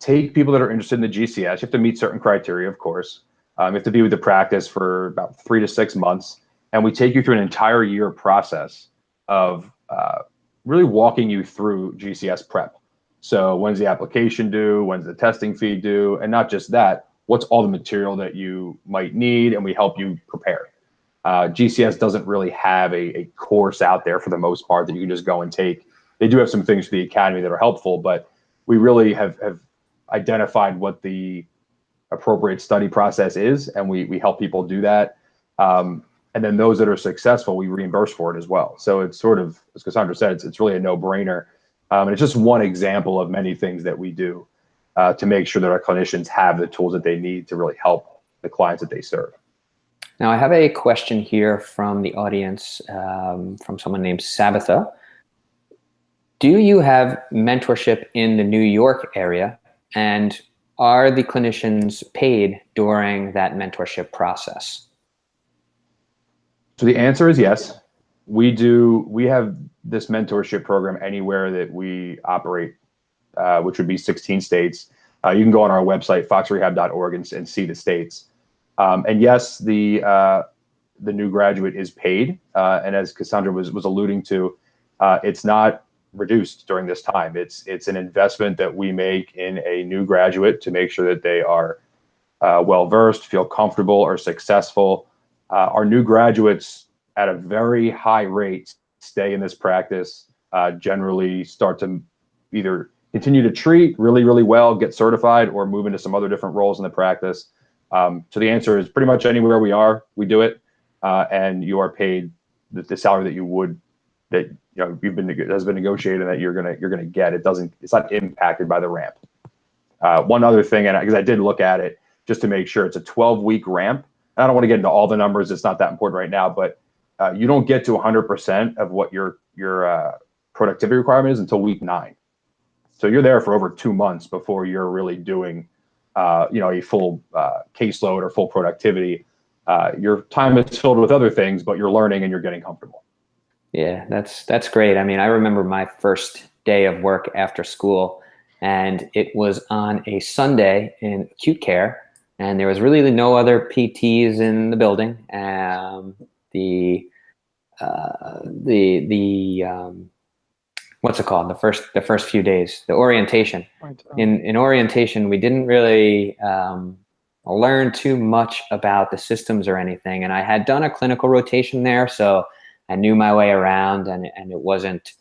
take people that are interested in the GCS. You have to meet certain criteria, of course. You have to be with the practice for about 3 to 6 months, and we take you through an entire year process of really walking you through GCS prep. So when's the application due? When's the testing fee due? And not just that, what's all the material that you might need, and we help you prepare. GCS doesn't really have a course out there for the most part that you can just go and take. They do have some things for the academy that are helpful, but we really have identified what the appropriate study process is, and we help people do that. And then those that are successful, we reimburse for it as well. So it's sort of, as Cassandra said, it's really a no-brainer. And it's just one example of many things that we do to make sure that our clinicians have the tools that they need to really help the clients that they serve. Now, I have a question here from the audience, from someone named Sabitha. Do you have mentorship in the New York area, and are the clinicians paid during that mentorship process? So the answer is yes. We have this mentorship program anywhere that we operate, which would be 16 states. You can go on our website, foxrehab.org, and see the states. And yes, the new graduate is paid. And as Cassandra was alluding to, it's not reduced during this time. It's an investment that we make in a new graduate to make sure that they are well-versed, feel comfortable, or successful. Our new graduates at a very high rate stay in this practice, generally start to either continue to treat really, really well, get certified, or move into some other different roles in the practice. So the answer is pretty much anywhere we are, we do it. And you are paid the salary that you would, that has been negotiated, and that you're gonna get. It's not impacted by the ramp. One other thing, and because I did look at it just to make sure, it's a 12-week ramp. And I don't want to get into all the numbers; it's not that important right now. But you don't get to 100% of what your productivity requirement is until week 9. So you're there for over 2 months before you're really doing a full caseload or full productivity. Your time is filled with other things, but you're learning and you're getting comfortable. Yeah, that's great. I mean, I remember my first day of work after school, and it was on a Sunday in acute care, and there was really no other PTs in the building. What's it called? The first few days, the orientation. In orientation, we didn't really learn too much about the systems or anything, and I had done a clinical rotation there, so I knew my way around, and it wasn't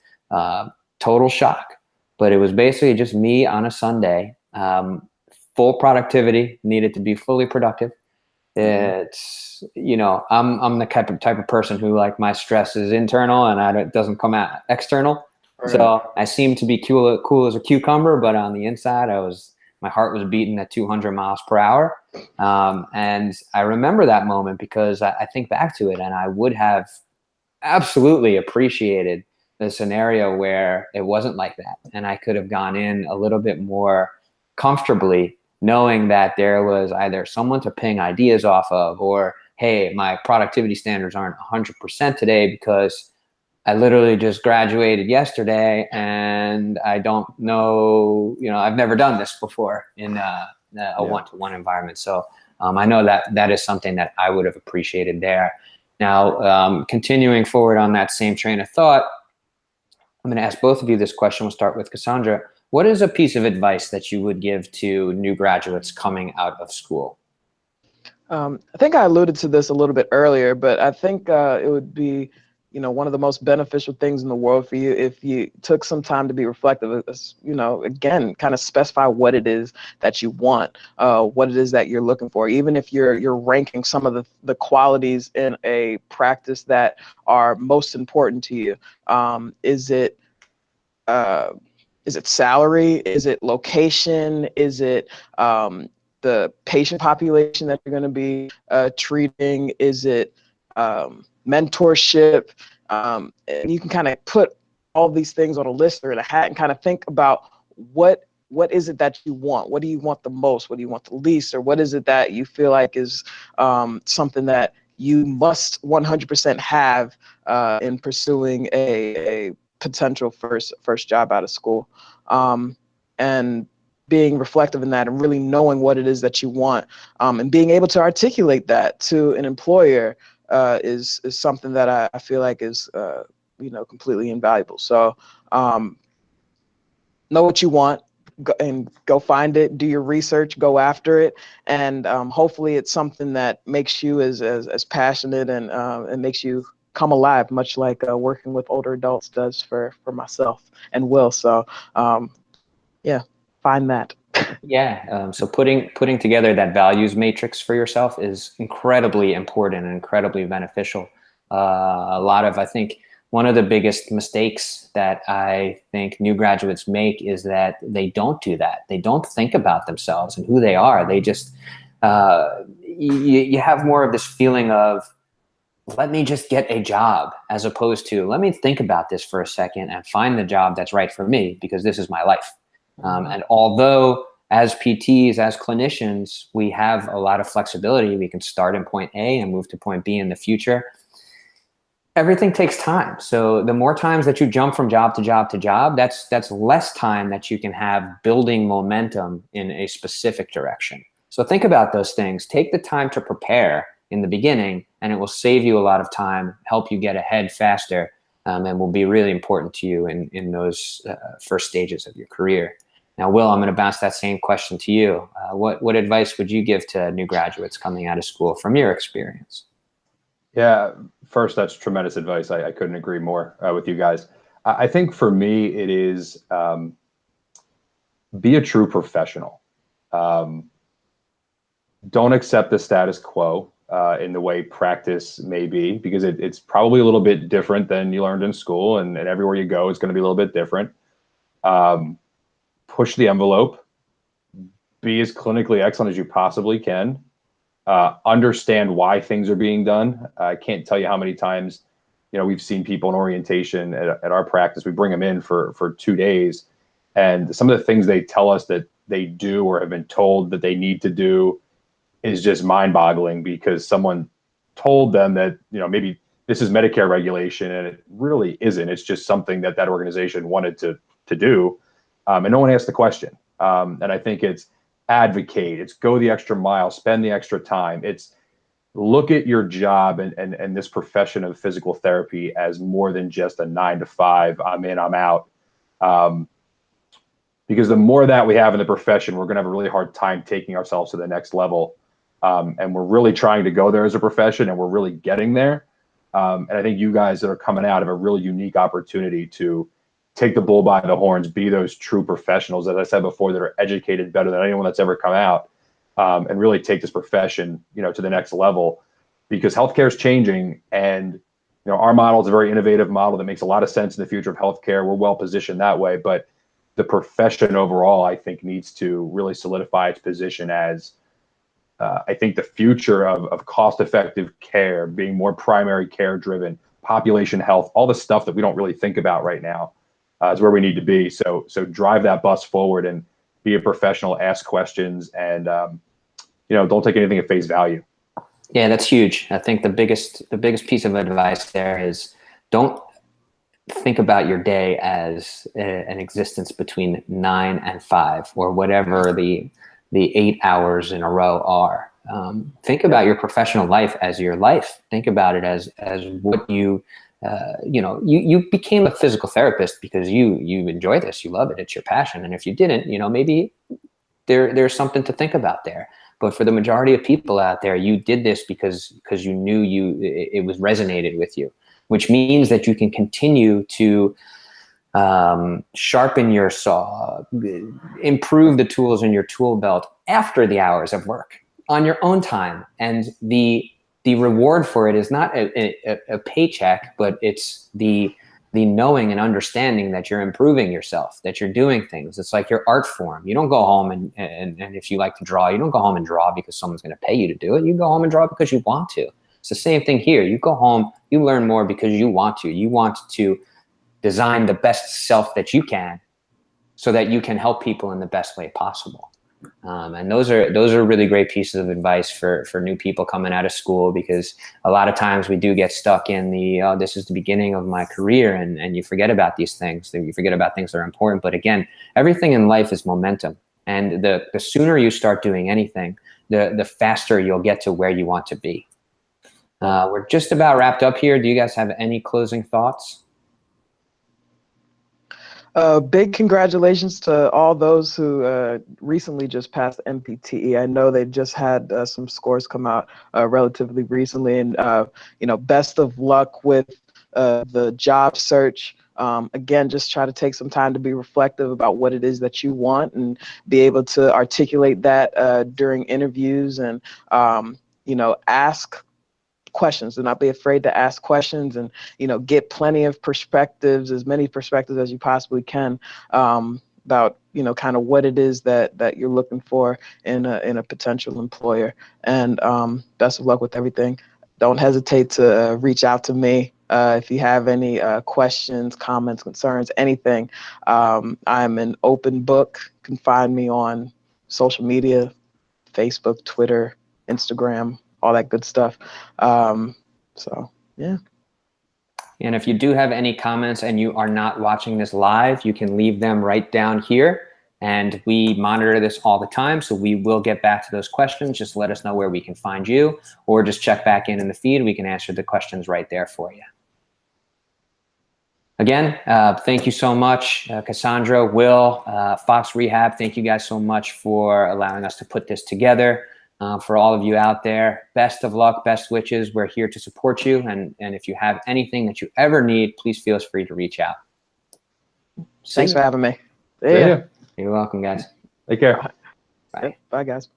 total shock, but it was basically just me on a Sunday. Full productivity, needed to be fully productive. It's, I'm the type of person who, like, my stress is internal and it doesn't come out external. Right. So I seemed to be cool as a cucumber, but on the inside, my heart was beating at 200 miles per hour. And I remember that moment because I think back to it, and I would have absolutely appreciated the scenario where it wasn't like that. And I could have gone in a little bit more comfortably, knowing that there was either someone to ping ideas off of, or, hey, my productivity standards aren't 100% today because I literally just graduated yesterday and I don't know, I've never done this before in a one-to-one environment. So I know that is something that I would have appreciated there. Now, continuing forward on that same train of thought, I'm going to ask both of you this question. We'll start with Cassandra. What is a piece of advice that you would give to new graduates coming out of school? I think I alluded to this a little bit earlier, but I think it would be, one of the most beneficial things in the world for you if you took some time to be reflective. Again, kind of specify what it is that you want, what it is that you're looking for. Even if you're ranking some of the qualities in a practice that are most important to you. Is it salary? Is it location? Is it the patient population that you're going to be treating? Is it mentorship? And you can kind of put all these things on a list or in a hat and kind of think about what is it that you want? What do you want the most? What do you want the least? Or what is it that you feel like is something that you must 100% have in pursuing a potential first job out of school? And being reflective in that and really knowing what it is that you want, and being able to articulate that to an employer is something that I feel like is completely invaluable. So know what you want, go find it, do your research, go after it, and hopefully it's something that makes you as passionate and makes you come alive, much like working with older adults does for myself and Will. So find that. Yeah. So putting together that values matrix for yourself is incredibly important and incredibly beneficial. I think one of the biggest mistakes that I think new graduates make is that they don't do that. They don't think about themselves and who they are. They just, you have more of this feeling of, let me just get a job, as opposed to, let me think about this for a second and find the job that's right for me, because this is my life. And although as PTs, as clinicians, we have a lot of flexibility, we can start in point A and move to point B in the future. everything takes time. So the more times that you jump from job to job to job, that's less time that you can have building momentum in a specific direction. So think about those things. Take the time to prepare in the beginning, and it will save you a lot of time, help you get ahead faster, and will be really important to you in those first stages of your career. Now, Will, I'm going to bounce that same question to you. What advice would you give to new graduates coming out of school from your experience? Yeah, first, that's tremendous advice. I couldn't agree more with you guys. I think for me, it is be a true professional. Don't accept the status quo in the way practice may be, because it's probably a little bit different than you learned in school, and everywhere you go, it's going to be a little bit different. Push the envelope. Be as clinically excellent as you possibly can. Understand why things are being done. I can't tell you how many times, we've seen people in orientation at our practice. We bring them in for 2 days, and some of the things they tell us that they do or have been told that they need to do is just mind-boggling, because someone told them that, maybe this is Medicare regulation, and it really isn't. It's just something that organization wanted to do, and no one asked the question. And I think it's advocate, it's go the extra mile, spend the extra time. It's look at your job and this profession of physical therapy as more than just a 9 to 5, I'm in, I'm out. Because the more that we have in the profession, we're going to have a really hard time taking ourselves to the next level. And we're really trying to go there as a profession, and we're really getting there. And I think you guys that are coming out have a really unique opportunity to take the bull by the horns, be those true professionals, as I said before, that are educated better than anyone that's ever come out, and really take this profession, to the next level, because healthcare is changing. And, our model is a very innovative model that makes a lot of sense in the future of healthcare. We're well positioned that way, but the profession overall, I think, needs to really solidify its position as, I think, the future of cost-effective care, being more primary care driven, population health, all the stuff that we don't really think about right now. Is where we need to be. So drive that bus forward and be a professional, ask questions, and don't take anything at face value. Yeah, that's huge. I think the biggest piece of advice there is don't think about your day as an existence between 9 and 5 or whatever the 8 hours in a row are. Think about your professional life as your life. Think about it as what you became a physical therapist because you enjoy this, you love it, it's your passion. And if you didn't, maybe there's something to think about there. But for the majority of people out there, you did this because you knew it was resonated with you, which means that you can continue to sharpen your saw, improve the tools in your tool belt after the hours of work on your own time. And the reward for it is not a paycheck, but it's the knowing and understanding that you're improving yourself, that you're doing things. It's like your art form. You don't go home and if you like to draw, you don't go home and draw because someone's going to pay you to do it. You go home and draw because you want to. It's the same thing here. You go home, you learn more because you want to. You want to design the best self that you can so that you can help people in the best way possible. And those are really great pieces of advice for new people coming out of school, because a lot of times we do get stuck in this is the beginning of my career, and you forget about these things. You forget about things that are important. But again, everything in life is momentum. And the sooner you start doing anything, the faster you'll get to where you want to be. We're just about wrapped up here. Do you guys have any closing thoughts? Big congratulations to all those who recently just passed MPTE. I know they just had some scores come out relatively recently, and best of luck with the job search. Again, just try to take some time to be reflective about what it is that you want and be able to articulate that during interviews, and ask questions. Do not be afraid to ask questions, and get plenty of perspectives, as many perspectives as you possibly can, about kind of what it is that you're looking for in a potential employer. And best of luck with everything. Don't hesitate to reach out to me if you have any questions, comments, concerns, anything. I'm an open book. You can find me on social media, Facebook, Twitter, Instagram, all that good stuff. So, yeah. And if you do have any comments and you are not watching this live, you can leave them right down here. And we monitor this all the time, so we will get back to those questions. Just let us know where we can find you, or just check back in the feed. We can answer the questions right there for you. Again, thank you so much, Cassandra, Will, Fox Rehab. Thank you guys so much for allowing us to put this together. For all of you out there, best of luck, best wishes. We're here to support you. And if you have anything that you ever need, please feel free to reach out. Thanks for having me. Yeah. You're welcome, guys. Take care. Bye. Bye, guys.